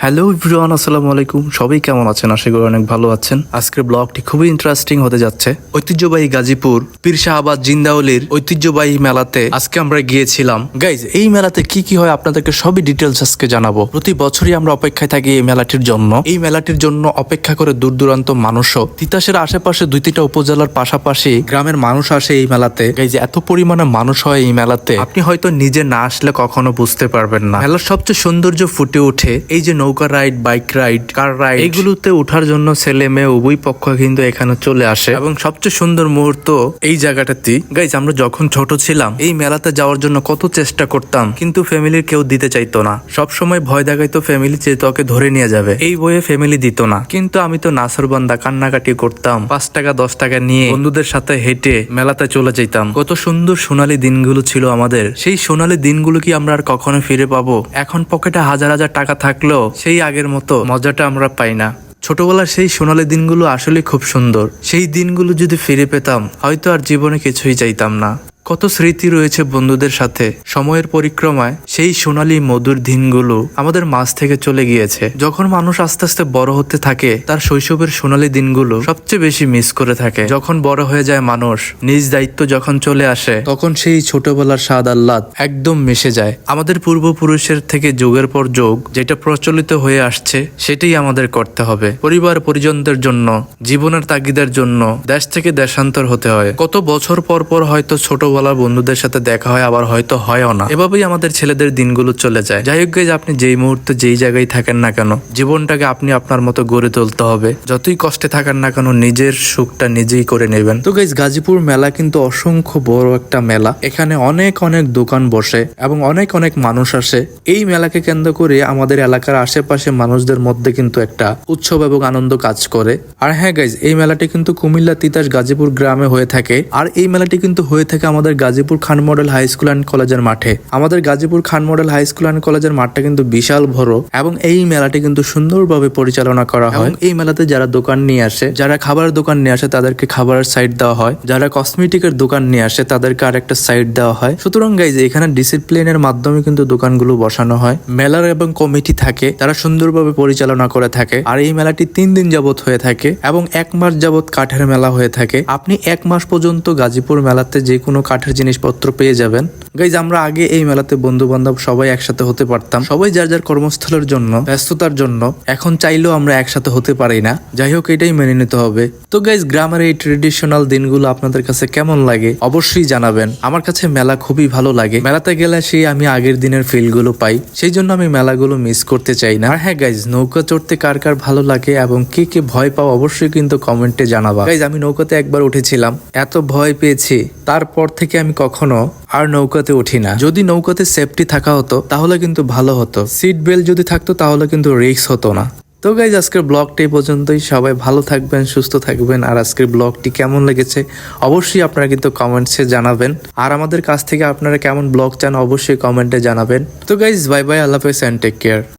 Hello everyone, আসসালামু আলাইকুম। সবাই কেমন আছেন? আশা করি অনেক ভালো আছেন। আজকের ব্লগটি খুবই ইন্টারেস্টিং হতে যাচ্ছে। ঐতিহ্যবাহী গাজীপুর পীর শাহাবাদ জিন্দাউলির ঐতিহ্যবাহী মেলাতে আজকে আমরা গিয়েছিলাম। গাইজ, এই মেলাতে কি কি হয় আপনাদেরকে সবই ডিটেলস আজকে জানাবো। প্রতি বছরই আমরা অপেক্ষায় থাকি এই মেলাটির জন্য। এই মেলাটির জন্য অপেক্ষা করে দূর দূরান্ত মানুষও, তিতাসের আশেপাশে 2-3টা উপজেলার পাশাপাশি গ্রামের মানুষ আসে এই মেলাতে। গাইজ, এত পরিমাণে মানুষ হয় এই মেলাতে, আপনি হয়তো নিজে না আসলে কখনো বুঝতে পারবেন না। মেলার সবচেয়ে সৌন্দর্য ফুটে ওঠে এই যে নৌকা রাইড, বাইক রাইড, কার রাইড, এগুলোতে ওঠার জন্য ছেলে মেয়ে উভয় পক্ষ কিন্তু এখানে চলে আসে। এবং সবচেয়ে সুন্দর মুহূর্ত এই জায়গাটাতে। গাইজ, আমরা যখন ছোট ছিলাম এই মেলাতে যাওয়ার জন্য কত চেষ্টা করতাম, কিন্তু ফ্যামিলির কেউ দিতে চাইতো না। সব সময় ভয় দেখাইতো ফ্যামিলি যে তোকে ধরে নিয়ে যাবে, এই বইয়ে ফ্যামিলি দিত না। কিন্তু আমি তো নাসরবান্দা কান্নাকাটি করতাম, 5 টাকা 10 টাকা নিয়ে বন্ধুদের সাথে হেঁটে মেলাতে চলে যেতাম। কত সুন্দর সোনালী দিনগুলো ছিল আমাদের। সেই সোনালী দিনগুলো কি আমরা আর কখনো ফিরে পাবো? এখন পকেটে হাজার হাজার টাকা থাকলেও সেই আগের মতো মজাটা আমরা পাই না। ছোটবেলার সেই সোনালী দিনগুলো আসলে খুব সুন্দর। সেই দিনগুলো যদি ফিরে পেতাম হয়তো আর জীবনে কিছুই চাইতাম না। কত স্মৃতি রয়েছে বন্ধুদের সাথে। সময়ের পরিক্রমায় সেই সোনালী মধুর দিনগুলো আমাদের মাঝ থেকে চলে গিয়েছে। যখন মানুষ আস্তে আস্তে বড় হতে থাকে, তার শৈশবের সোনালী দিনগুলো সবচেয়ে বেশি মিস করে থাকে। যখন বড় হয়ে যায় মানুষ, নিজ দায়িত্ব যখন চলে আসে, তখন সেই ছোটবেলার স্বাদ আহ্লাদ একদম মিশে যায়। আমাদের পূর্বপুরুষের থেকে যুগের পর যুগ যেটা প্রচলিত হয়ে আসছে সেটাই আমাদের করতে হবে। পরিবার পরিজনদের জন্য, জীবনের তাগিদের জন্য দেশ থেকে দেশান্তর হতে হয়। কত বছর পর পর হয়তো ছোটবেলার বন্ধুদের সাথে দেখা হয়, আবার হয়তো হয়ও না। এভাবেই আমাদের ছেলেদের দিনগুলো চলে যায়। যাই হোক গাইজ, আপনি যেই মুহূর্তে যেই জায়গায় থাকেন না কেন, জীবনটাকে আপনি আপনার মতো গড়ে তুলতে হবে। যতই কষ্টে থাকেন না কেন, নিজের সুখটা নিজেই করে নেবেন। তো গাইজ, গাজীপুর মেলা কিন্তু অসংখ্য বড় একটা মেলা। এখানে অনেক অনেক দোকান বসে এবং অনেক অনেক মানুষ আসে। এই মেলাকে কেন্দ্র করে আমাদের এলাকার আশেপাশে মানুষদের মধ্যে কিন্তু একটা উৎসব এবং আনন্দ কাজ করে। আর হ্যাঁ গাইজ, এই মেলাটি কিন্তু কুমিল্লা, তিতাস, গাজীপুর গ্রামে হয়ে থাকে। আর এই মেলাটি কিন্তু হয়ে থাকে আমাদের গাজীপুর খান মডেল হাই স্কুল অ্যান্ড কলেজের মাঠে। আমাদের গাজীপুর খান মডেল হাই স্কুল অ্যান্ড কলেজের মাঠটা কিন্তু বিশাল বড় এবং এই মেলাটি কিন্তু সুন্দরভাবে পরিচালনা করা হয়। এই মেলাতে যারা দোকান নিয়ে আসে, যারা খাবারের দোকান নিয়ে আসে তাদেরকে খাবারের সাইড দেওয়া হয়, যারা কসমেটিকের দোকান নিয়ে আসে তাদেরকে আর একটা সাইড দেওয়া হয়। সুতরাং গাইজ, এখানে ডিসিপ্লিনের মাধ্যমে কিন্তু দোকানগুলো বসানো হয়। মেলার এবং কমিটি থাকে, তারা সুন্দরভাবে পরিচালনা করে থাকে। আর এই মেলাটি 3 দিন যাবত হয়ে থাকে এবং 1 মাস যাবত কাঠের মেলা হয়ে থাকে। আপনি 1 মাস পর্যন্ত গাজীপুর মেলাতে যে কোনো কাঠের জিনিসপত্র পেয়ে যাবেন। গাইজ, আমরা আগে এই মেলাতে বন্ধু বান্ধব সবাই একসাথে হতে পারতাম। সবাই যার যার কর্মস্থলের জন্য, ব্যস্ততার জন্য এখন চাইলেও আমরা একসাথে হতে পারি না। যাই হোক, এটাই মেনে নিতে হবে। তো গাইজ, গ্রামের এই ট্রেডিশনাল দিনগুলো আপনাদের কাছে কেমন লাগে অবশ্যই জানাবেন। আমার কাছে মেলা খুবই ভালো লাগে। মেলাতে গেলে সেই আমি আগের দিনের ফিলগুলো পাই, সেই জন্য আমি মেলাগুলো মিস করতে চাই না। আর হ্যাঁ গাইজ, নৌকা চড়তে কার কার ভালো লাগে এবং কে কে ভয় পাও অবশ্যই কিন্তু কমেন্টে জানাবা। গাইজ, আমি নৌকাতে একবার উঠেছিলাম, এত ভয় পেয়েছি, তারপর থেকে আমি কখনো আর নৌকাতে উঠি না। যদি নৌকাতে সেফটি থাকা হতো তাহলে কিন্তু ভালো হতো। সিট বেল্ট যদি থাকতো তাহলে কিন্তু রিস্ক হতো না। তো গাইজ, আজকের ব্লগটি এই পর্যন্তই। সবাই ভালো থাকবেন, সুস্থ থাকবেন। আর আজকের ব্লগটি কেমন লেগেছে অবশ্যই আপনারা কিন্তু কমেন্টসে জানাবেন। আর আমাদের কাছ থেকে আপনারা কেমন ব্লগ চান অবশ্যই কমেন্টে জানাবেন। তো গাইজ, বাই বাই, আল্লাহ হাফেজ এন্ড টেক কেয়ার।